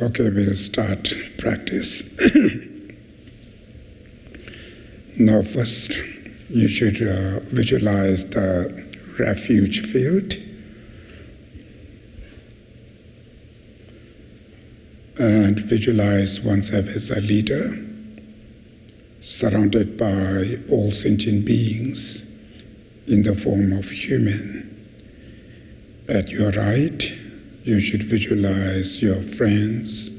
Okay, we'll start practice. Now first, you should visualize the refuge field and visualize oneself as a leader surrounded by all sentient beings in the form of human. At your right, you should visualize your friends,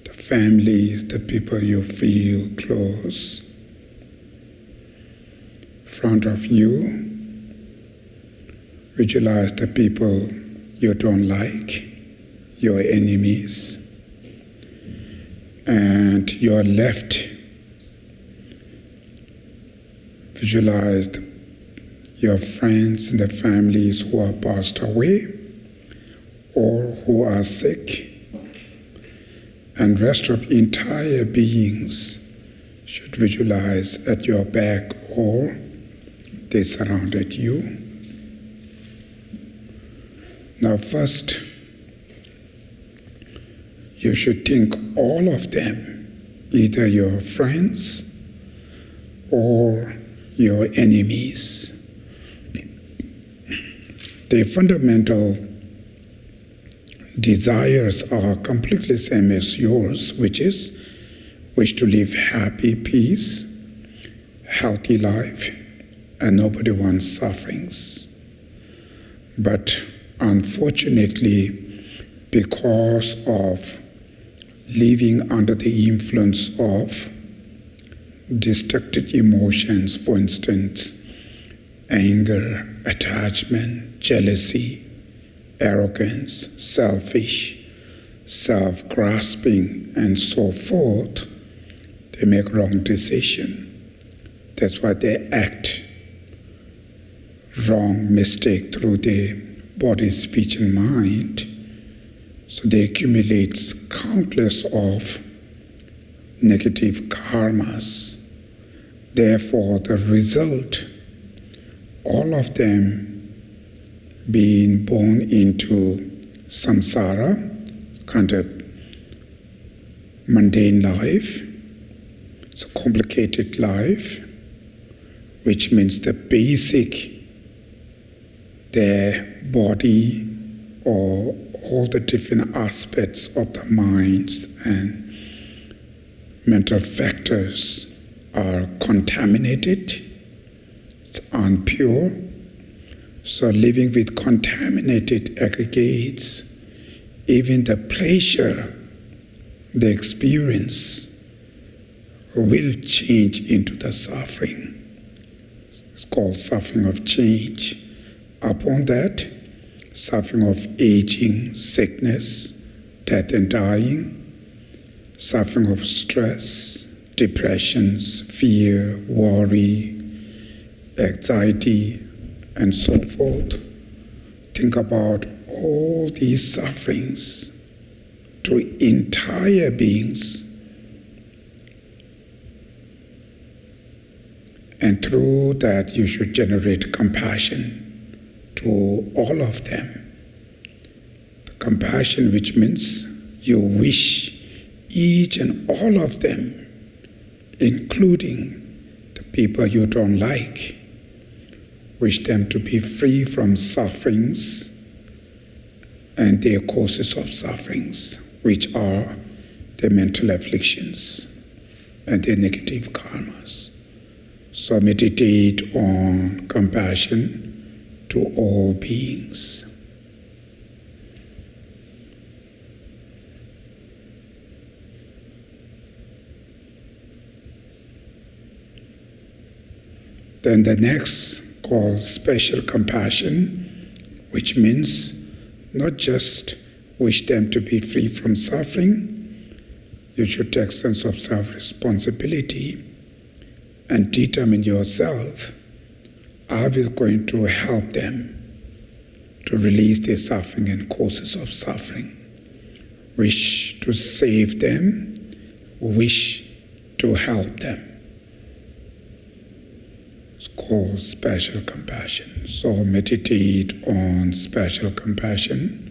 the families, the people you feel close. Front of you, visualize the people you don't like, your enemies. And your left, visualize your friends and the families who are passed away or who are sick, and rest of entire beings should visualize at your back or they surrounded you. Now first, you should think all of them, either your friends or your enemies. The fundamental desires are completely same as yours, which is wish to live happy, peace, healthy life, and nobody wants sufferings. But unfortunately, because of living under the influence of destructive emotions, for instance, anger, attachment, jealousy, arrogance, selfish, self-grasping, and so forth, they make wrong decision. That's why they act wrong, mistake through their body, speech, and mind. So they accumulate countless of negative karmas. Therefore, the result, all of them being born into samsara, kind of mundane life, it's a complicated life, which means the basic, their body or all the different aspects of the minds and mental factors are contaminated, it's impure. So living with contaminated aggregates, even the pleasure they experience will change into the suffering. It's called suffering of change. Upon that, suffering of aging, sickness, death and dying, suffering of stress, depressions, fear, worry, anxiety, and so forth. Think about all these sufferings to entire beings, and through that you should generate compassion to all of them. The compassion, which means you wish each and all of them, including the people you don't like, wish them to be free from sufferings and their causes of sufferings, which are their mental afflictions and their negative karmas. So meditate on compassion to all beings. Then the next, called special compassion, which means not just wish them to be free from suffering, you should take sense of self-responsibility and determine yourself, I will going to help them to release their suffering and causes of suffering. Wish to save them, wish to help them. It's called special compassion. So meditate on special compassion.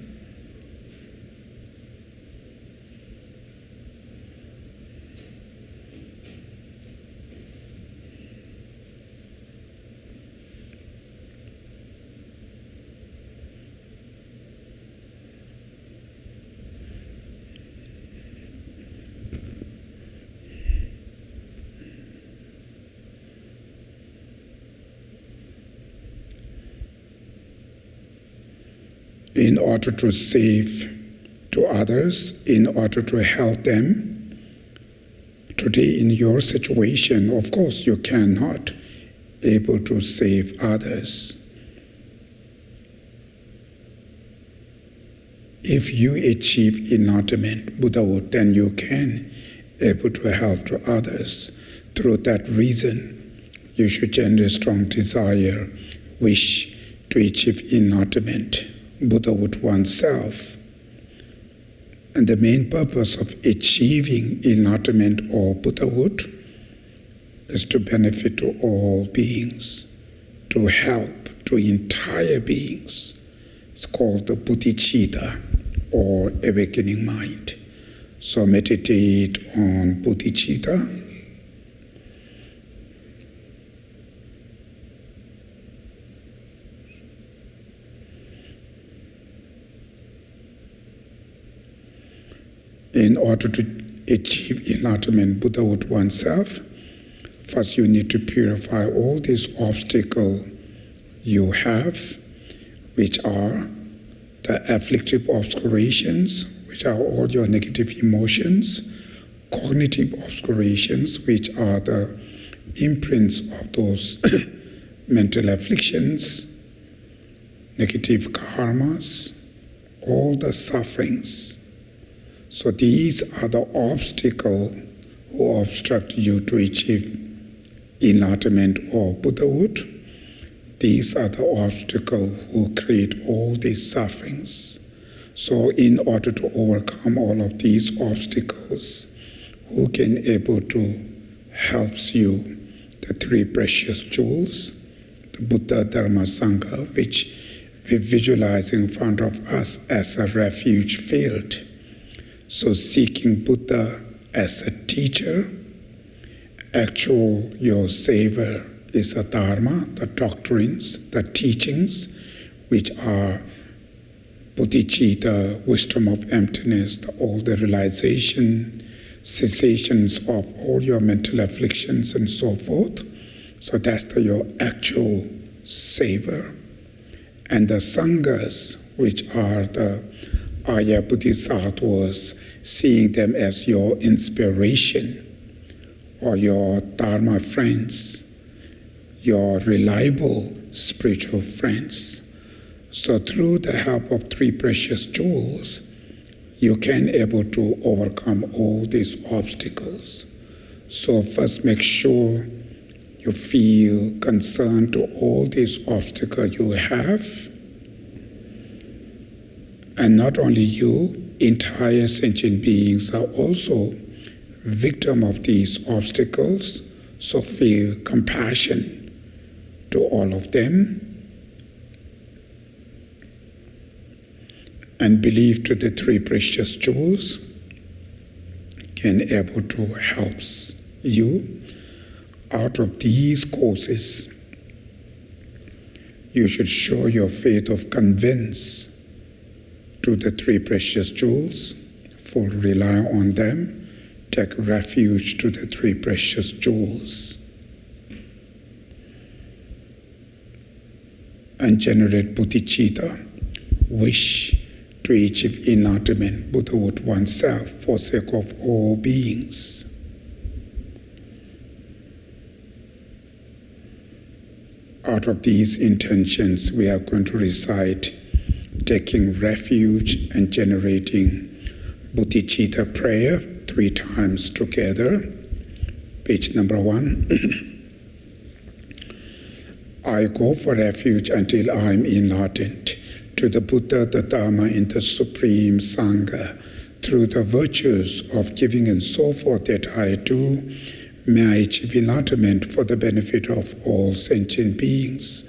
In order to save to others, in order to help them, today in your situation, of course, you cannot able to save others. If you achieve enlightenment, Buddhahood, then you can able to help to others. Through that reason, you should generate strong desire, wish to achieve enlightenment, Buddhahood oneself. And the main purpose of achieving enlightenment or Buddhahood is to benefit to all beings, to help to entire beings. It's called the bodhicitta, or awakening mind. So meditate on bodhicitta. In order to achieve enlightenment, Buddhahood oneself, first you need to purify all these obstacles you have, which are the afflictive obscurations, which are all your negative emotions, cognitive obscurations, which are the imprints of those mental afflictions, negative karmas, all the sufferings. So these are the obstacles who obstruct you to achieve enlightenment or Buddhahood. These are the obstacles who create all these sufferings. So in order to overcome all of these obstacles, who can able to help you? The three precious jewels, the Buddha, Dharma, Sangha, which we visualize in front of us as a refuge field. So seeking Buddha as a teacher, actual your savior is the Dharma, the doctrines, the teachings, which are bodhicitta, wisdom of emptiness, all the realization, cessations of all your mental afflictions and so forth. So that's your actual savior. And the Sanghas, which are the Arya Bodhisattvas, seeing them as your inspiration or your Dharma friends, your reliable spiritual friends. So through the help of three precious jewels, you can able to overcome all these obstacles. So first make sure you feel concerned to all these obstacles you have. And not only you, entire sentient beings are also victim of these obstacles. So feel compassion to all of them and believe to the three precious jewels can able to help you. Out of these causes, you should show your faith of convince to the three precious jewels, full rely on them, take refuge to the three precious jewels, and generate bodhicitta, wish to achieve enlightenment, Buddhahood oneself for sake of all beings. Out of these intentions, we are going to recite taking refuge and generating bodhicitta prayer 3 times together. Page number 1. I go for refuge until I am enlightened to the Buddha, the Dharma, and the Supreme Sangha. Through the virtues of giving and so forth that I do, may I achieve enlightenment for the benefit of all sentient beings.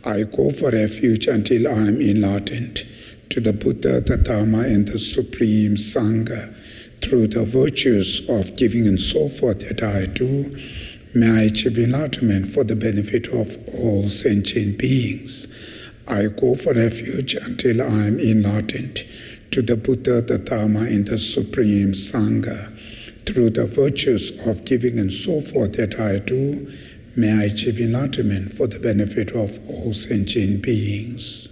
I go for refuge until I am enlightened to the Buddha, the Dharma, and the Supreme Sangha. Through the virtues of giving and so forth that I do, may I achieve enlightenment for the benefit of all sentient beings. I go for refuge until I am enlightened to the Buddha, the Dharma, and the Supreme Sangha. Through the virtues of giving and so forth that I do, may I achieve enlightenment for the benefit of all sentient beings.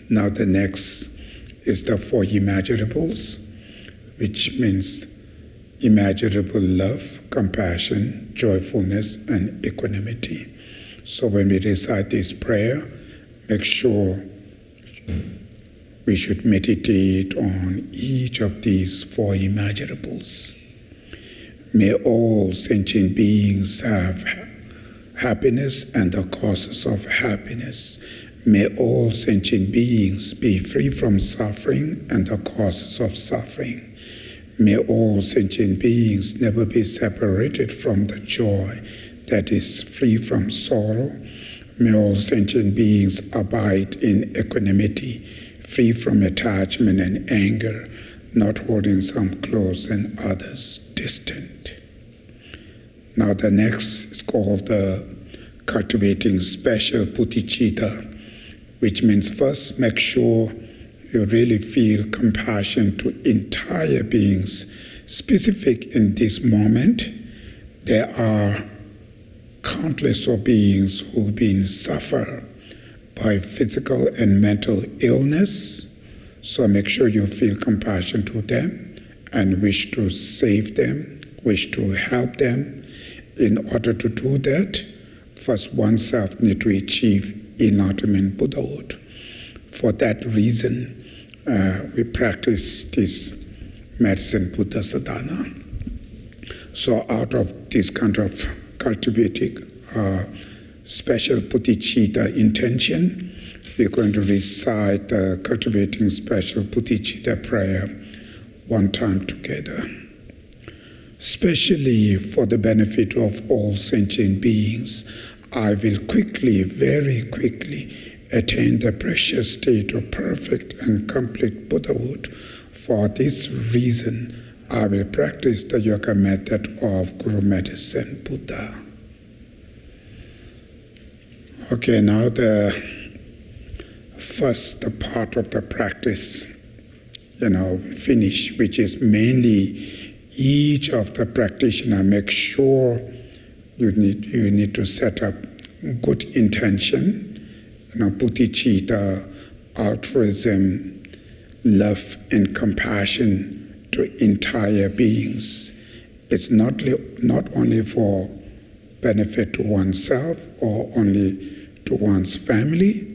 Now the next is the 4 immeasurables, which means immeasurable love, compassion, joyfulness, and equanimity. So when we recite this prayer, make sure we should meditate on each of these 4 immeasurables. May all sentient beings have happiness and the causes of happiness. May all sentient beings be free from suffering and the causes of suffering. May all sentient beings never be separated from the joy that is free from sorrow. May all sentient beings abide in equanimity, free from attachment and anger, not holding some close and others distant. Now the next is called the cultivating special bodhicitta, which means first make sure you really feel compassion to entire beings. Specific in this moment, there are countless of beings who've been suffered by physical and mental illness. So make sure you feel compassion to them and wish to save them, wish to help them. In order to do that, first oneself need to achieve enlightenment Buddhahood. For that reason, we practice this medicine Buddha sadhana. So out of this kind of cultivating special bodhicitta intention, we're going to recite the cultivating special bodhicitta prayer 1 time together. Especially for the benefit of all sentient beings, I will quickly, very quickly, attain the precious state of perfect and complete Buddhahood. For this reason, I will practice the yoga method of Guru Medicine Buddha. Okay, now the first part of the practice, finish, which is mainly each of the practitioner make sure you need to set up good intention, bodhicitta, altruism, love and compassion to entire beings. It's not only for benefit to oneself or only to one's family,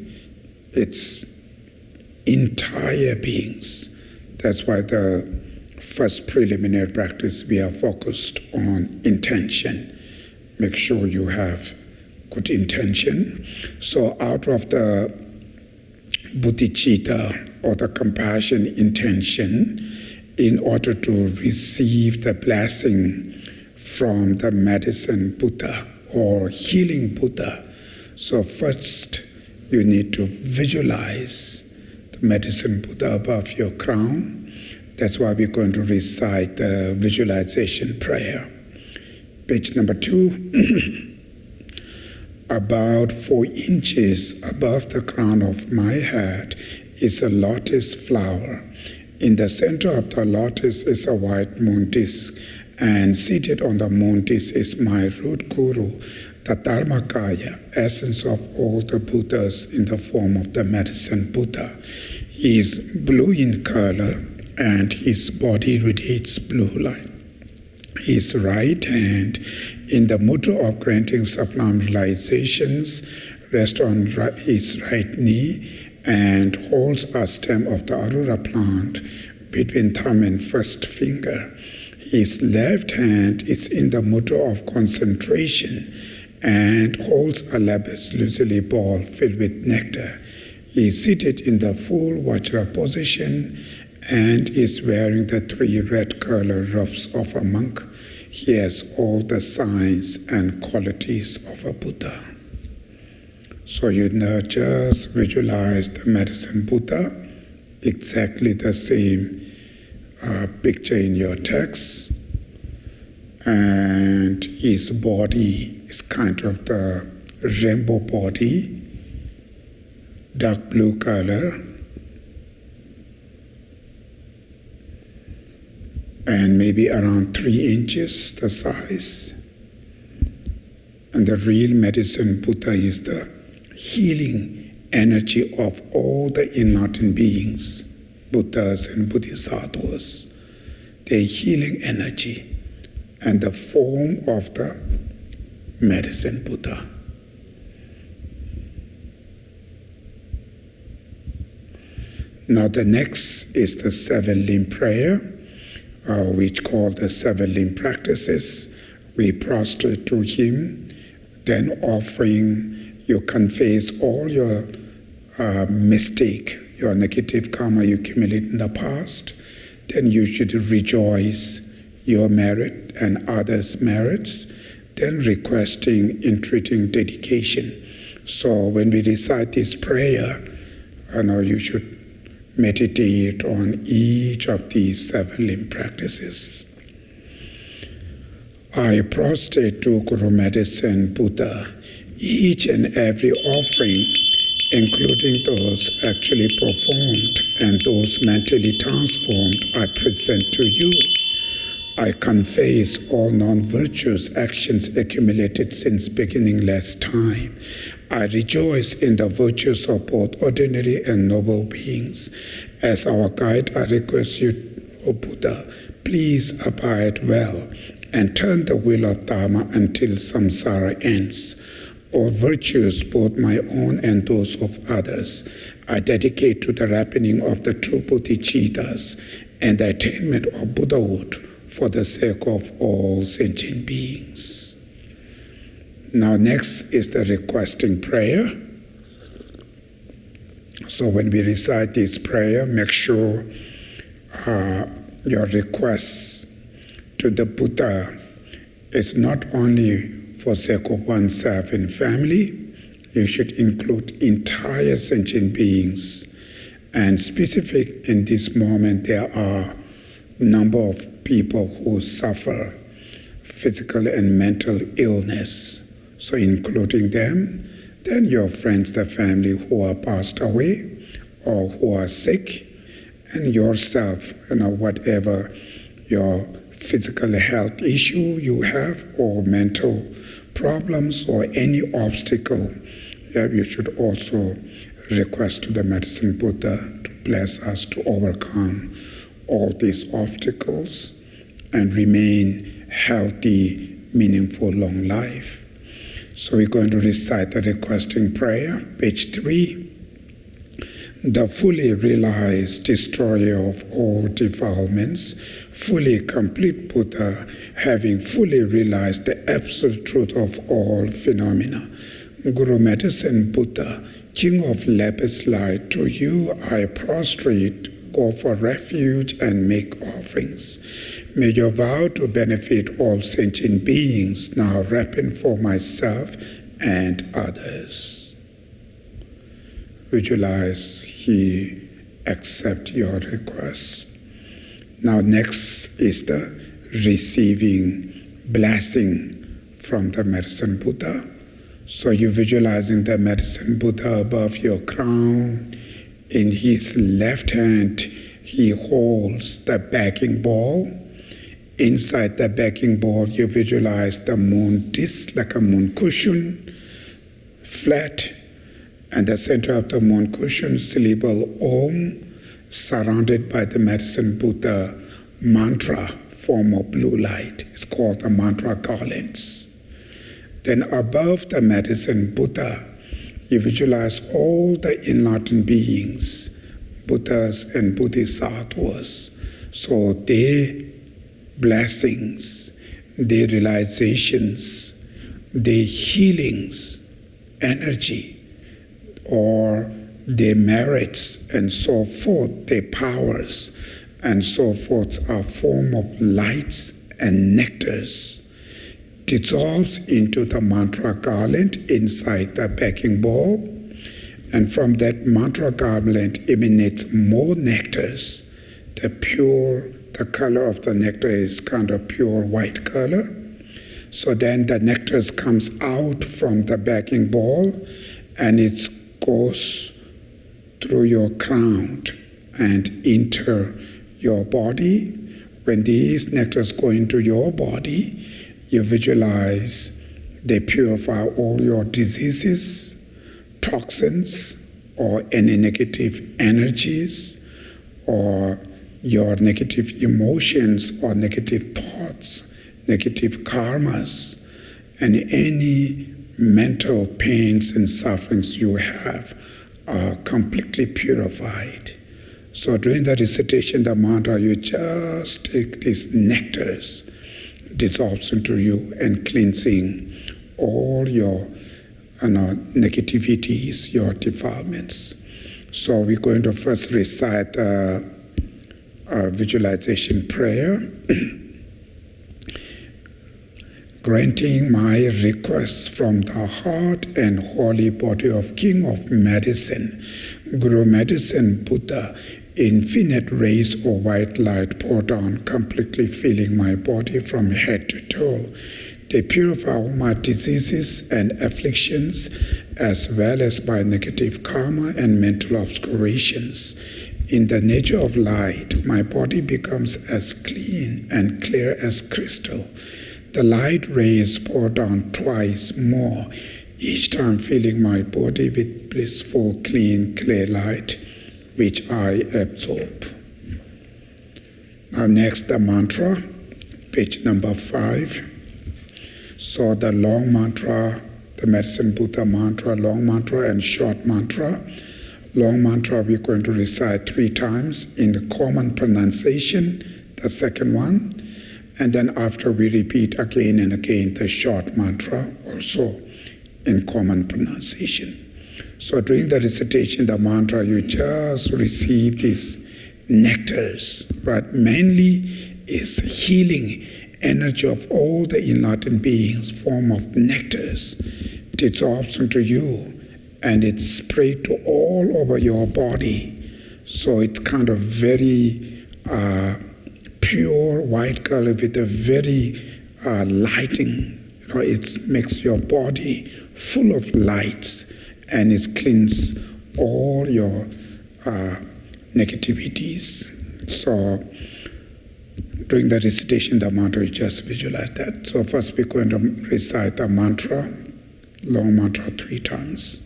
it's entire beings. That's why the first preliminary practice we are focused on intention. Make sure you have good intention. So out of the bodhicitta or the compassion intention, in order to receive the blessing from the medicine Buddha or healing Buddha, so first you need to visualize the medicine Buddha above your crown. That's why we're going to recite the visualization prayer. Page number 2. About 4 inches above the crown of my head is a lotus flower. In the center of the lotus is a white moon disk, and seated on the moon disk is my root guru, the Dharmakaya, essence of all the Buddhas in the form of the medicine Buddha. He is blue in color, and his body radiates blue light. His right hand, in the mudra of granting sublime realizations, rests on his right knee and holds a stem of the arura plant between thumb and first finger. His left hand is in the mudra of concentration and holds a lapis lazuli ball filled with nectar. He is seated in the full Vajra position and is wearing the 3 red color robes of a monk. He has all the signs and qualities of a Buddha. So you now just visualize the medicine Buddha, exactly the same picture in your text, and his body is kind of the rainbow body, dark blue color, and maybe around 3 inches the size. And the real medicine Buddha is the healing energy of all the enlightened beings, Buddhas and Bodhisattvas, their healing energy, and the form of the medicine Buddha. Now the next is the 7-limb prayer, which called the 7-limb practices. We prostrate to him, then offering, you confess all your mistake, your negative karma you accumulated in the past. Then you should rejoice your merit and others' merits, then requesting, entreating dedication. So when we recite this prayer, you should meditate on each of these 7-limb practices. I prostrate to Guru Medicine Buddha. Each and every offering, including those actually performed and those mentally transformed, I present to you. I confess all non-virtuous actions accumulated since beginningless time. I rejoice in the virtues of both ordinary and noble beings. As our guide, I request you, O Buddha, please abide well and turn the wheel of Dharma until samsara ends. All virtues, both my own and those of others, I dedicate to the ripening of the true bodhicittas and the attainment of Buddhahood for the sake of all sentient beings. Now next is the requesting prayer. So when we recite this prayer, make sure your requests to the Buddha is not only for sake of oneself and family. You should include entire sentient beings. And specific in this moment, there are a number of people who suffer physical and mental illness. So including them, then your friends, the family who are passed away or who are sick, and yourself, whatever your physical health issue you have or mental problems or any obstacle, you should also request to the Medicine Buddha to bless us to overcome all these obstacles and remain healthy, meaningful, long life. So we're going to recite the requesting prayer, page 3. The fully realized destroyer of all defilements, fully complete Buddha, having fully realized the absolute truth of all phenomena. Guru Medicine Buddha, King of lapis light, to you I prostrate, go for refuge and make offerings. May your vow to benefit all sentient beings now ripen for myself and others. Visualize he accepts your request. Now next is the receiving blessing from the Medicine Buddha. So you're visualizing the Medicine Buddha above your crown. In his left hand, he holds the backing ball. Inside the backing ball, you visualize the moon disc like a moon cushion, flat. And the center of the moon cushion, syllable Om, surrounded by the Medicine Buddha mantra form of blue light. It's called the mantra garlands. Then above the Medicine Buddha, You visualize all the enlightened beings, Buddhas and Bodhisattvas. So their blessings, their realizations, their healings, energy, or their merits, and so forth, their powers, and so forth, are form of lights and nectars, dissolves into the mantra garland inside the backing ball, and from that mantra garland emanates more nectars. The color of the nectar is kind of pure white color. So then the nectar comes out from the backing ball, and it goes through your crown and enter your body. When these nectars go into your body, you visualize they purify all your diseases, toxins, or any negative energies, or your negative emotions or negative thoughts, negative karmas, and any mental pains and sufferings you have are completely purified. So during the recitation, the mantra, you just take these nectars, dissolves into you, and cleansing all your negativities, your defilements. So we're going to first recite a visualization prayer. Granting my requests from the heart and holy body of King of Medicine, Guru Medicine Buddha, infinite rays of white light pour down, completely filling my body from head to toe. They purify all my diseases and afflictions, as well as my negative karma and mental obscurations. In the nature of light, my body becomes as clean and clear as crystal. The light rays pour down twice more, each time filling my body with blissful, clean, clear light, which I absorb. Now next, the mantra, page number 5. So the long mantra, the Medicine Buddha mantra, long mantra and short mantra. Long mantra we're going to recite 3 times in the common pronunciation, the second one. And then after we repeat again and again the short mantra, also in common pronunciation. So during the recitation, the mantra, you just receive these nectars, right? Mainly is healing energy of all the enlightened beings, form of nectars, dissolves into you, and it's sprayed to all over your body. So it's kind of very pure white color with a very lighting. It makes your body full of lights, and it cleans all your negativities. So during the recitation, the mantra, you just visualize that. So first we're going to recite the mantra, long mantra 3 times.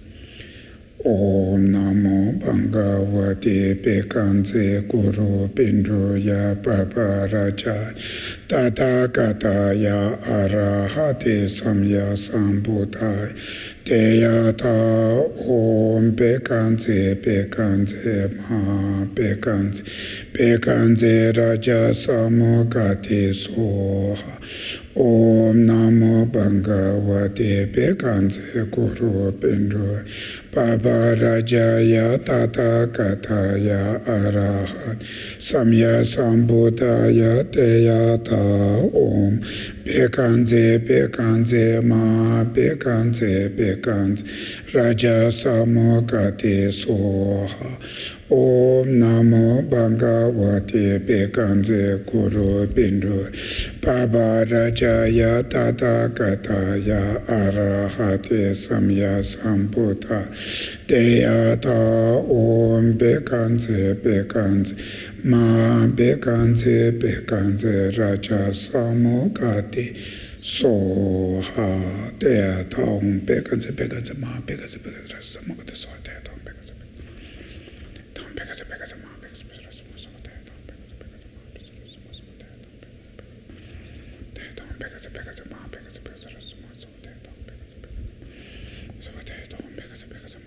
Om Namo Bhagavate Pekanse Guru Binduya Bhabaraja Tathagata Arahate Samya Sambuddhaya Deyata Om Pekanse Pekanse Ma Pekanse Pekanse Raja Samogate Soha Om Namo Bhagavate Pekanse Guru Binduya Bhabharajaya Tathagata Arahat Samya Sambuddhaya Deyata Om Pekanse Pekanse Ma Pekanse Pekanse Raja Samogate Soha Om Namo Bhagavate Pekanse Guru Bindu Bhabharajaya Tathagata Arahate Samya Sambuddha Deyata Om Pekanse Pekanse Ma Pekanse Pekanse Raja Samogate Soha Deyata Om Pekanse Pekanse Ma Pekanse Pekanse Raja Samogate Soha Deyata Om Pekanse Pekanse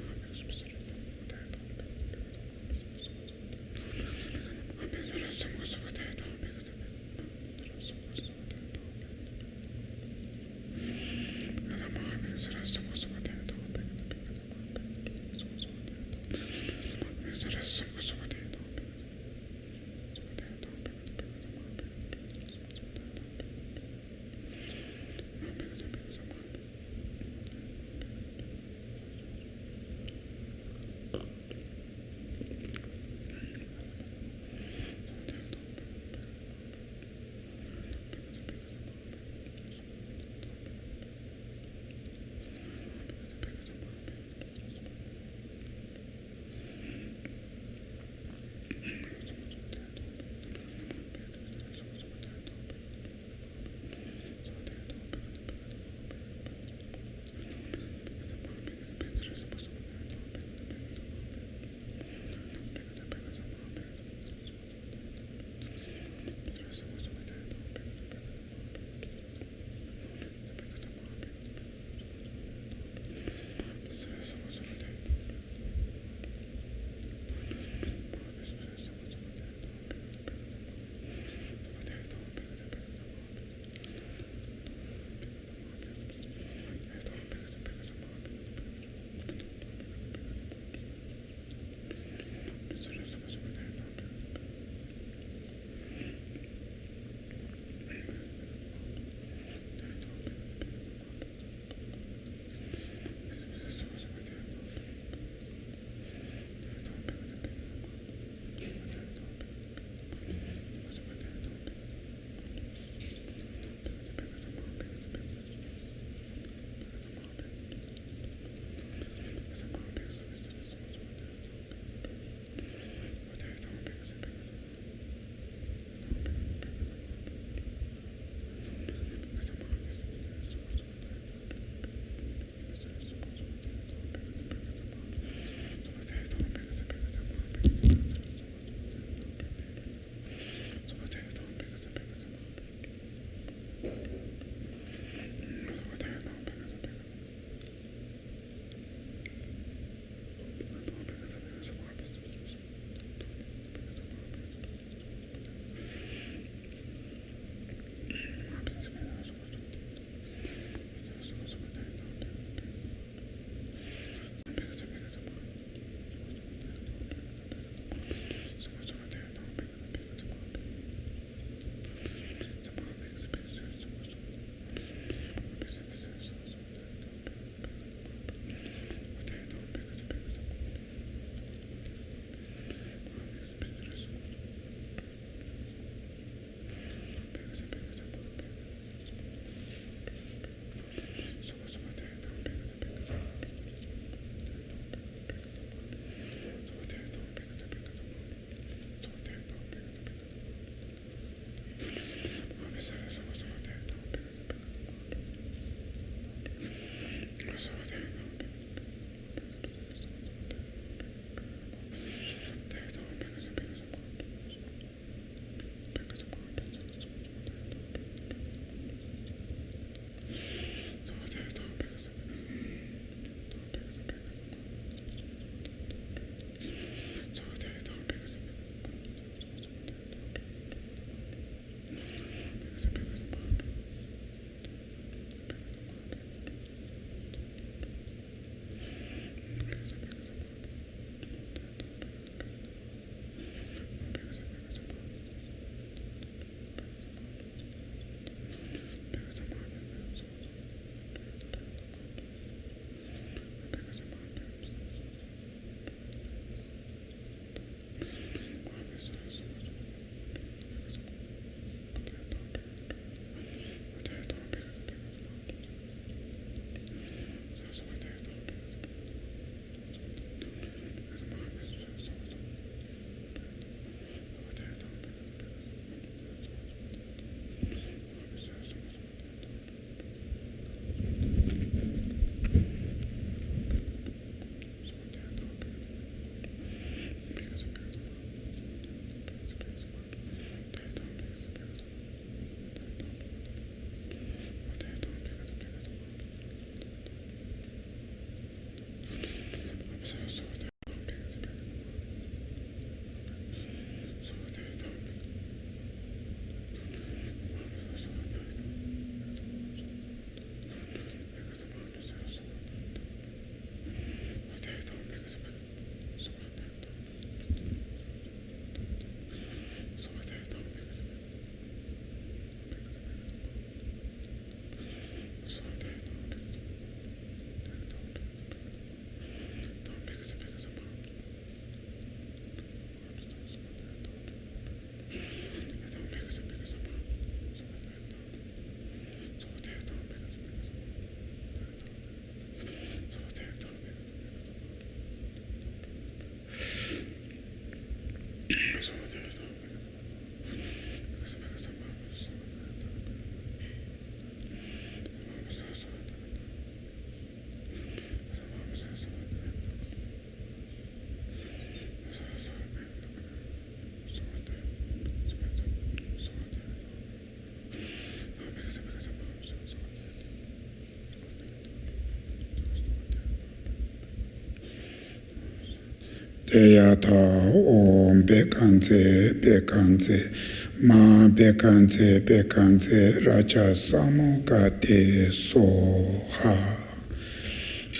Deyata Om Bekanze Bekanze Ma Bekanze Bekanze Raja Samukate Soha.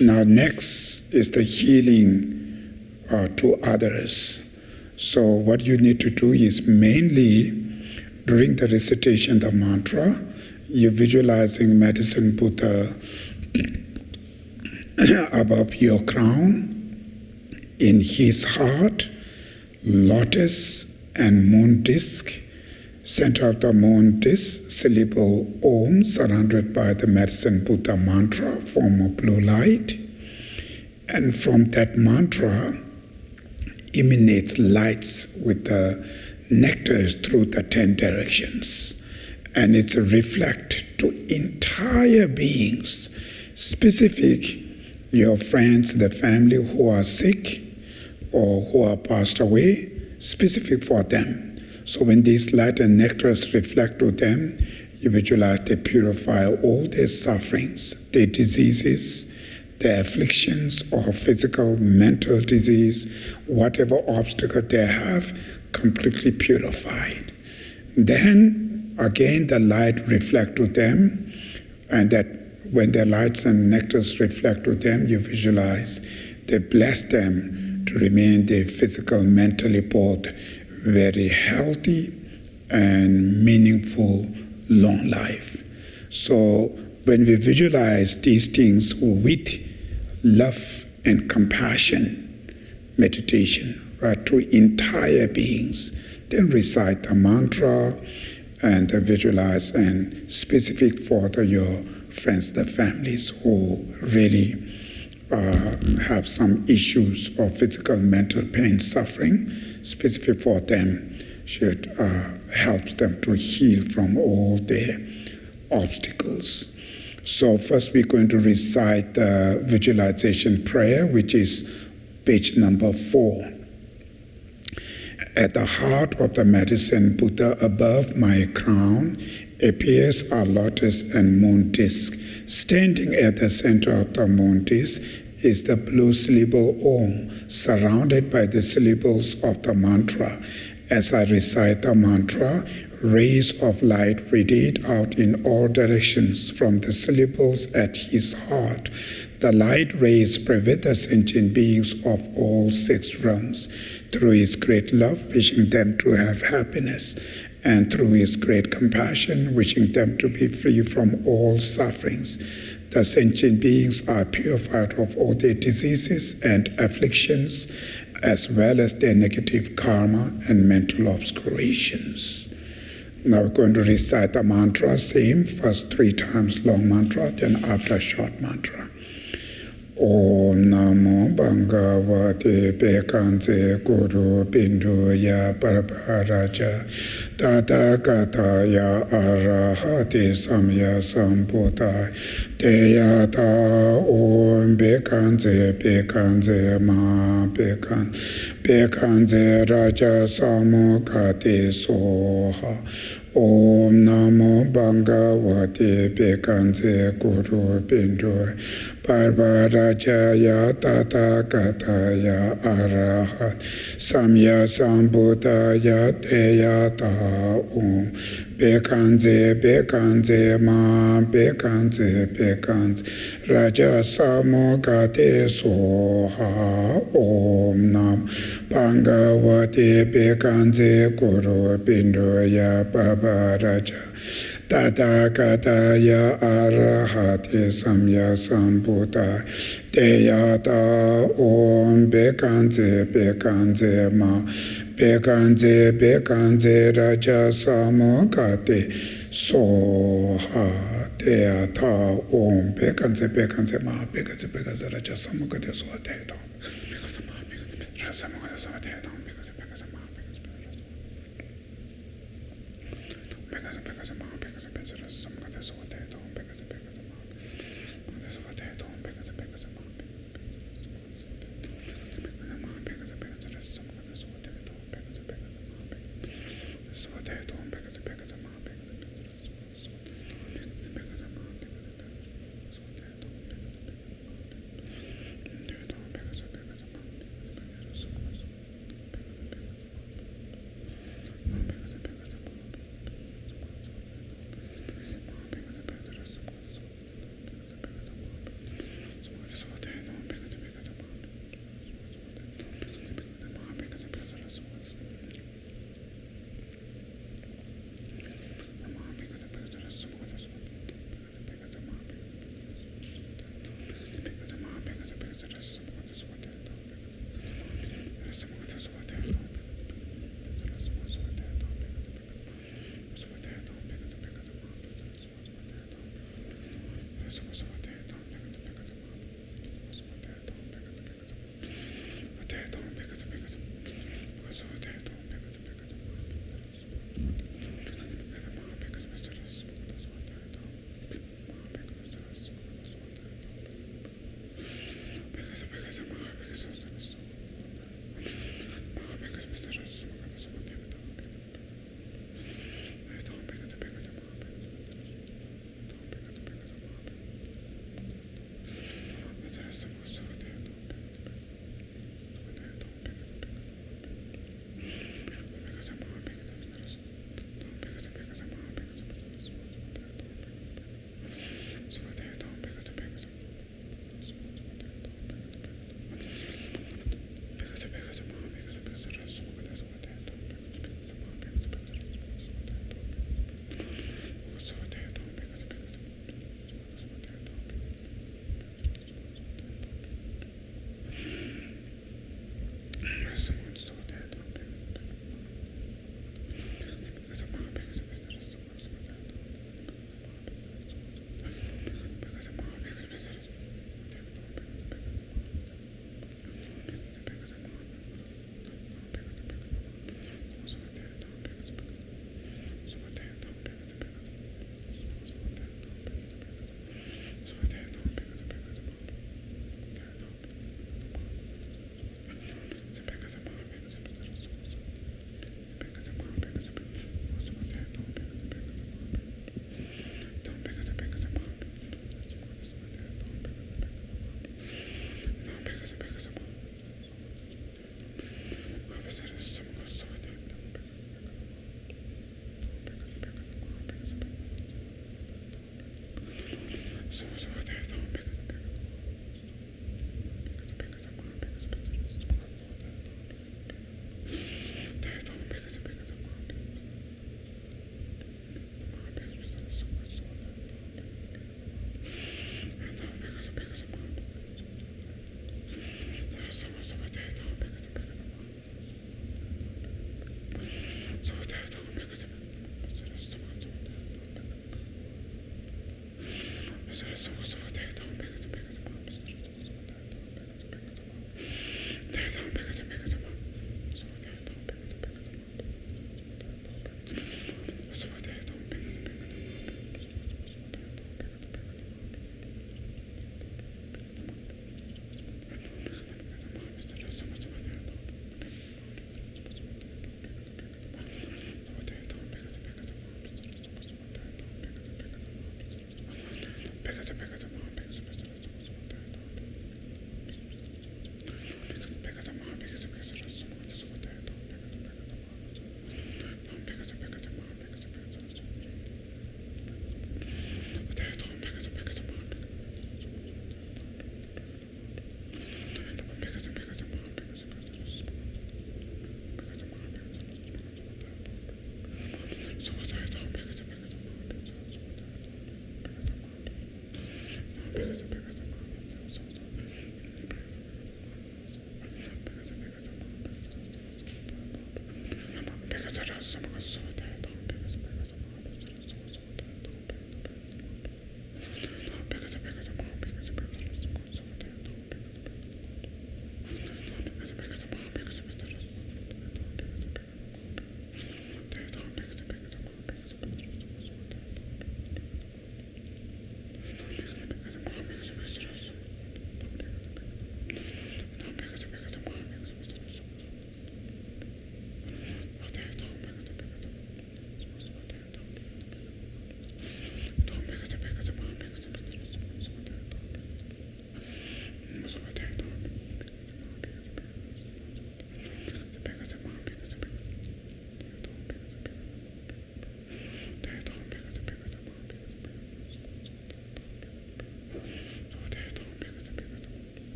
Now next is the healing to others. So what you need to do is mainly during the recitation of the mantra, you're visualizing medicine Buddha above your crown, in his heart, lotus and moon disk, center of the moon disk, syllable Om, surrounded by the medicine Buddha mantra, form of blue light. And from that mantra emanates lights with the nectars through the 10 directions. And it's a reflect to entire beings, specific your friends, the family who are sick or who are passed away, specific for them. So when these light and nectars reflect to them, you visualize they purify all their sufferings, their diseases, their afflictions or physical, mental disease, whatever obstacle they have, completely purified. Then again the light reflect to them, and that when the lights and nectars reflect to them, you visualize they bless them to remain their physical, mentally both very healthy and meaningful, long life. So when we visualize these things with love and compassion, meditation, right, to entire beings, then recite the mantra and visualize and specific for your friends, the families who really have some issues of physical, mental pain, suffering, specific for them should help them to heal from all their obstacles. So first we're going to recite the visualization prayer, which is page number 4. At the heart of the medicine Buddha, above my crown, appears a lotus and moon disk. Standing at the center of the moon disk is the blue syllable Om, surrounded by the syllables of the mantra. As I recite the mantra, rays of light radiate out in all directions from the syllables at his heart. The light rays pervade the sentient beings of all 6 realms through his great love, wishing them to have happiness, and through his great compassion, wishing them to be free from all sufferings. The sentient beings are purified of all their diseases and afflictions, as well as their negative karma and mental obscurations. Now we're going to recite the mantra, same, first 3 times long mantra, then after short mantra. Om Namo Bhagavate Bekanse Guru Binduya Paraparaja Tathagata Arahati Samya Sambuddha Deyata Om Bekanse Bekanse Ma Bekanse Raja Samukate Soha. Om Namo Bhagavate Bekanse Guru Bindu Parvarajaya Tathagata Arahat Samya Sambuddhaya Deyata Om Bekanse Bekanse Ma Bekanse Raja Samukate Soha. Om Nam Bhagavate Bekanse Guru Binduya Bhavaraja Tathagata Arahati Samya Sambuddha Deyata Om Bekanse Ma Bekanse Raja Samukate Soha. Deyata Om Bekanse Ma Bekanse Raja Samukate Soha. Deyata Raja Samukate Soha. Deyata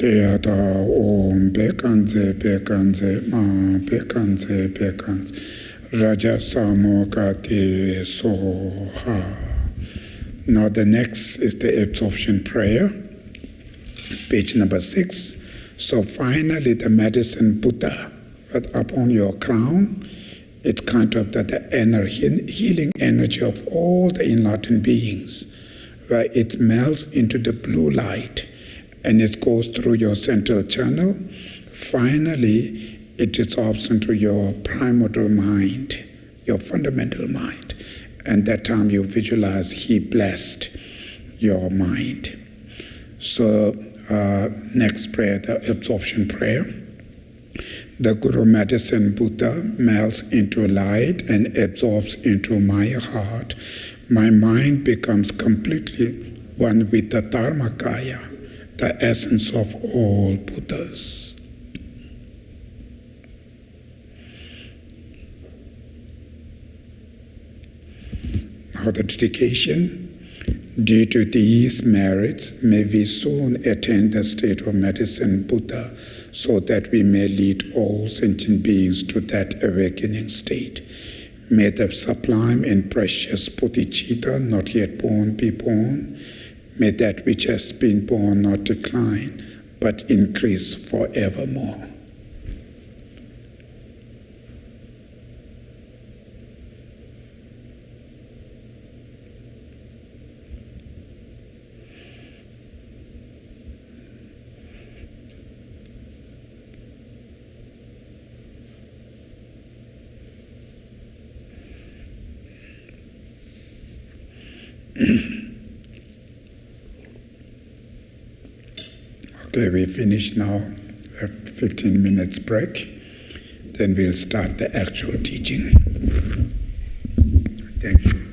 Teata Om Bekanze Bekanze Ma Bekanze Bekanze Raja Samokati Soha. Now the next is the absorption prayer, page number 6. So finally the medicine Buddha, right upon your crown, it's kind of the healing energy of all the enlightened beings, where it melts into the blue light and it goes through your central channel. Finally, it dissolves into your primordial mind, your fundamental mind. And that time you visualize He blessed your mind. So next prayer, the absorption prayer. The Guru Medicine Buddha melts into light and absorbs into my heart. My mind becomes completely one with the Dharmakaya, the essence of all Buddhas. Now the dedication. Due to these merits, may we soon attain the state of medicine Buddha, so that we may lead all sentient beings to that awakening state. May the sublime and precious bodhicitta not yet born be born. May that which has been born not decline, but increase forevermore. Okay, we finish now. We have 15 minutes break. Then we'll start the actual teaching. Thank you.